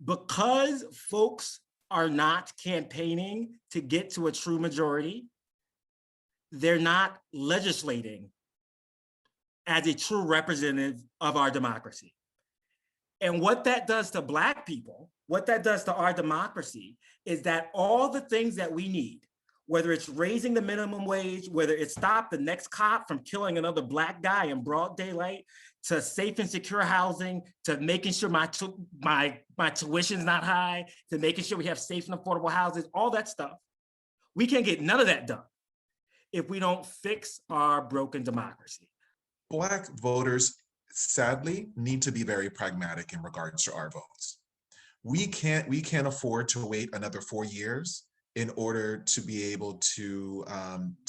because folks are not campaigning to get to a true majority, they're not legislating as a true representative of our democracy. And what that does to Black people, what that does to our democracy, is that all the things that we need, whether it's raising the minimum wage, whether it's stop the next cop from killing another Black guy in broad daylight, to safe and secure housing, to making sure my tuition's not high, to making sure we have safe and affordable houses, all that stuff, we can't get none of that done if we don't fix our broken democracy. Black voters, sadly, need to be very pragmatic in regards to our votes. We can't afford to wait another 4 years in order to be able to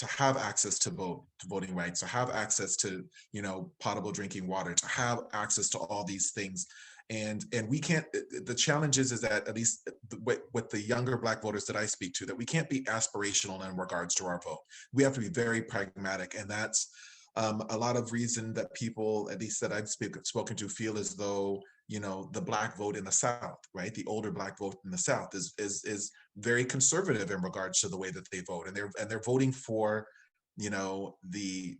have access to voting rights, to have access to, potable drinking water, to have access to all these things. And we can't, the challenge is that, at least with the younger Black voters that I speak to, that we can't be aspirational in regards to our vote. We have to be very pragmatic. And that's a lot of reason that people, at least that I've spoken to, feel as though, the Black vote in the South, right? The older Black vote in the South is very conservative in regards to the way that they vote. And they're voting for, the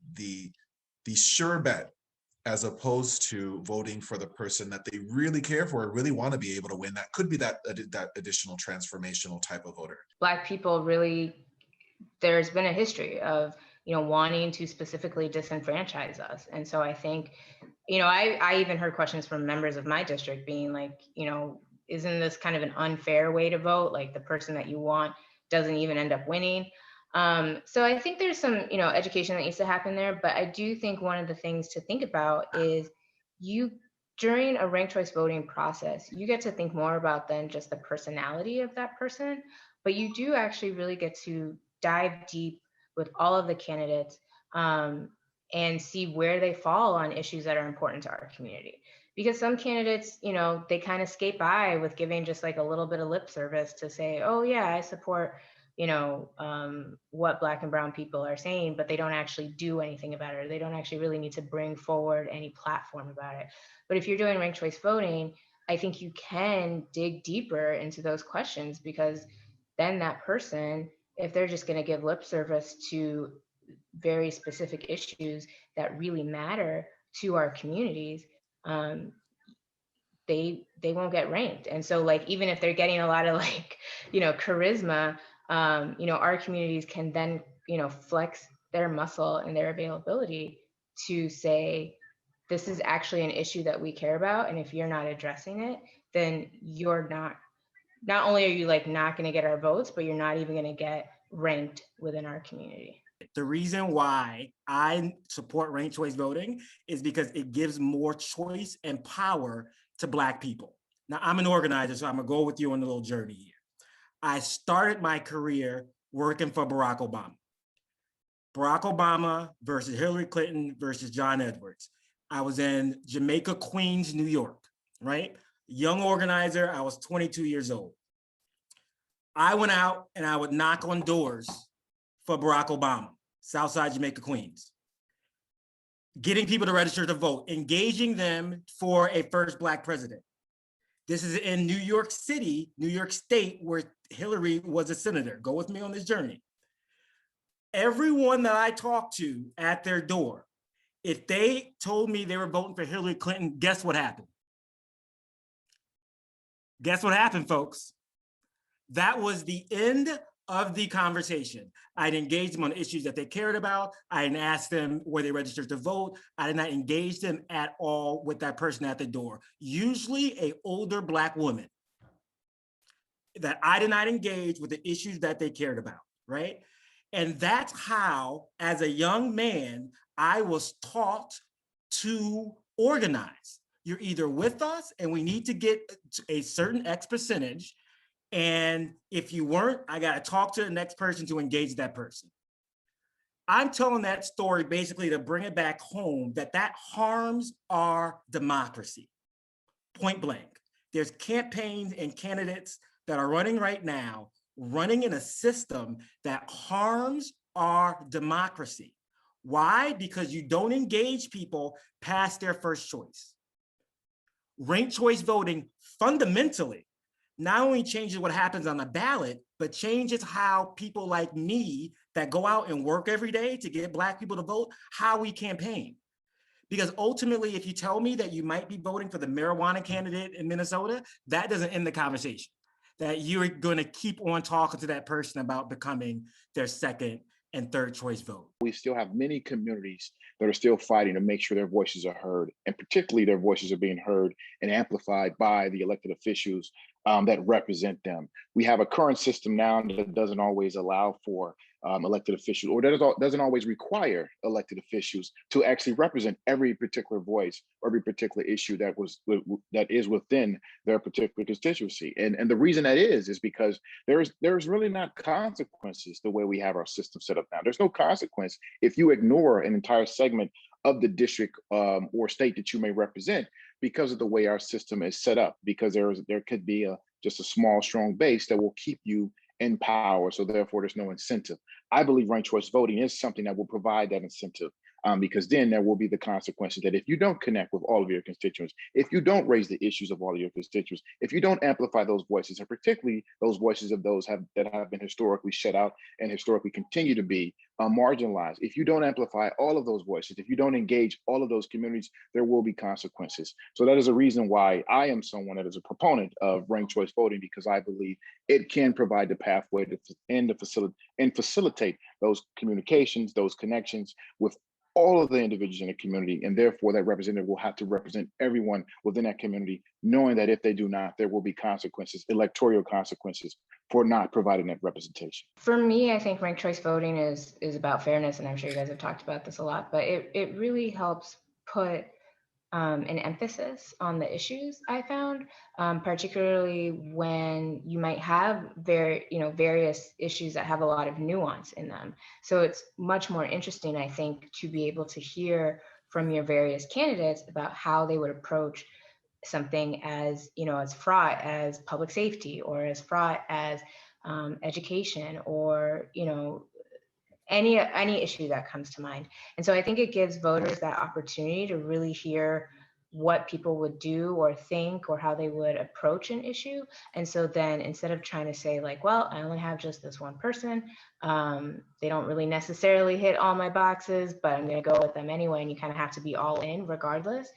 sure bet, as opposed to voting for the person that they really care for, really want to be able to win. That could be that additional transformational type of voter. Black people really, there's been a history of, wanting to specifically disenfranchise us. And so I think, I even heard questions from members of my district being like, isn't this kind of an unfair way to vote? Like the person that you want doesn't even end up winning. So I think there's some, education that needs to happen there. But I do think one of the things to think about is during a ranked choice voting process, you get to think more about than just the personality of that person, but you do actually really get to dive deep with all of the candidates and see where they fall on issues that are important to our community. Because some candidates, they kind of skate by with giving just like a little bit of lip service to say, oh yeah, I support, what Black and brown people are saying, but they don't actually do anything about it. Or they don't actually really need to bring forward any platform about it. But if you're doing ranked choice voting, I think you can dig deeper into those questions, because then that person, if they're just going to give lip service to very specific issues that really matter to our communities, they won't get ranked. And so like, even if they're getting a lot of like, charisma, our communities can then, flex their muscle and their availability to say, this is actually an issue that we care about. And if you're not addressing it, then you're not only are you like not going to get our votes, but you're not even going to get ranked within our community. The reason why I support ranked choice voting is because it gives more choice and power to Black people. Now, I'm an organizer, so I'm gonna go with you on a little journey here. I started my career working for Barack Obama. Barack Obama versus Hillary Clinton versus John Edwards. I was in Jamaica, Queens, New York, right? Young organizer, I was 22 years old. I went out and I would knock on doors for Barack Obama, Southside Jamaica, Queens. Getting people to register to vote, engaging them for a first Black president. This is in New York City, New York State, where Hillary was a senator. Go with me on this journey. Everyone that I talked to at their door, if they told me they were voting for Hillary Clinton, guess what happened? Guess what happened, folks? That was the end of the conversation. I'd engage them on issues that they cared about. I didn't ask them where they registered to vote. I did not engage them at all with that person at the door. Usually an older Black woman that I did not engage with the issues that they cared about, right? And that's how, as a young man, I was taught to organize. You're either with us and we need to get a certain X percentage, and if you weren't, I got to talk to the next person to engage that person. I'm telling that story basically to bring it back home, that harms our democracy, point blank. There's campaigns and candidates that are running right now, running in a system that harms our democracy. Why? Because you don't engage people past their first choice. Ranked choice voting fundamentally not only changes what happens on the ballot, but changes how people like me that go out and work every day to get Black people to vote, how we campaign. Because ultimately, if you tell me that you might be voting for the marijuana candidate in Minnesota, that doesn't end the conversation. That you're going to keep on talking to that person about becoming their second and third choice vote. We still have many communities that are still fighting to make sure their voices are heard, and particularly their voices are being heard and amplified by the elected officials that represent them. We have a current system now that doesn't always allow for elected officials, or doesn't always require elected officials to actually represent every particular voice or every particular issue that is within their particular constituency. And the reason that is because there's really not consequences the way we have our system set up now. There's no consequence if you ignore an entire segment of the district or state that you may represent because of the way our system is set up, because there could be just a small, strong base that will keep you in power. So therefore, there's no incentive. I believe ranked choice voting is something that will provide that incentive, because then there will be the consequences that if you don't connect with all of your constituents, if you don't raise the issues of all of your constituents, if you don't amplify those voices, and particularly those voices of those that have been historically shut out and historically continue to be marginalized, if you don't amplify all of those voices, if you don't engage all of those communities, there will be consequences. So that is a reason why I am someone that is a proponent of ranked choice voting, because I believe it can provide the pathway to facilitate those communications, those connections with all of the individuals in the community, and therefore that representative will have to represent everyone within that community, knowing that if they do not, there will be consequences, electoral consequences, for not providing that representation. For me, I think ranked choice voting is about fairness, and I'm sure you guys have talked about this a lot, but it really helps put an emphasis on the issues I found, particularly when you might have various issues that have a lot of nuance in them. So it's much more interesting, I think, to be able to hear from your various candidates about how they would approach something as fraught as public safety, or as fraught as education, or any issue that comes to mind. And so I think it gives voters that opportunity to really hear what people would do or think, or how they would approach an issue. And so then, instead of trying to say like, well, I only have just this one person, they don't really necessarily hit all my boxes, but I'm going to go with them anyway, and you kind of have to be all in regardless,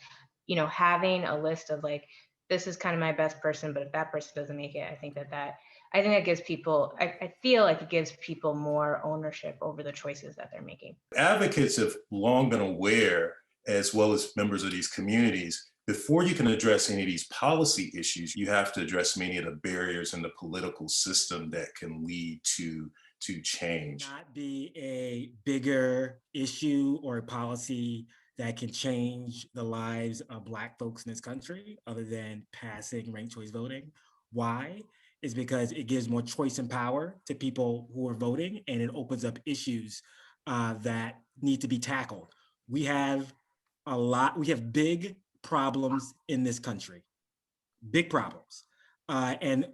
having a list of like, this is kind of my best person, but if that person doesn't make it, I think that gives people, I feel like it gives people more ownership over the choices that they're making. Advocates have long been aware, as well as members of these communities, before you can address any of these policy issues, you have to address many of the barriers in the political system that can lead to change. Not be a bigger issue or a policy that can change the lives of Black folks in this country other than passing ranked choice voting. Why? Is because it gives more choice and power to people who are voting, and it opens up issues that need to be tackled. We have big problems in this country, big problems. And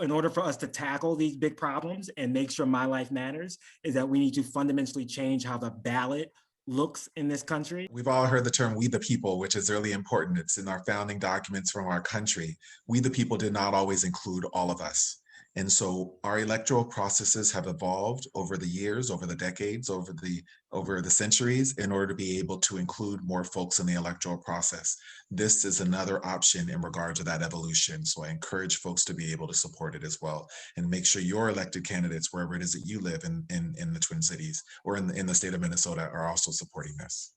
in order for us to tackle these big problems and make sure my life matters, is that we need to fundamentally change how the ballot looks in this country. We've all heard the term "we the people," which is really important. It's in our founding documents from our country. We the people did not always include all of us. And so our electoral processes have evolved over the years, over the decades, over the centuries, in order to be able to include more folks in the electoral process. This is another option in regard to that evolution. So I encourage folks to be able to support it as well, and make sure your elected candidates, wherever it is that you live in the Twin Cities or in the state of Minnesota, are also supporting this.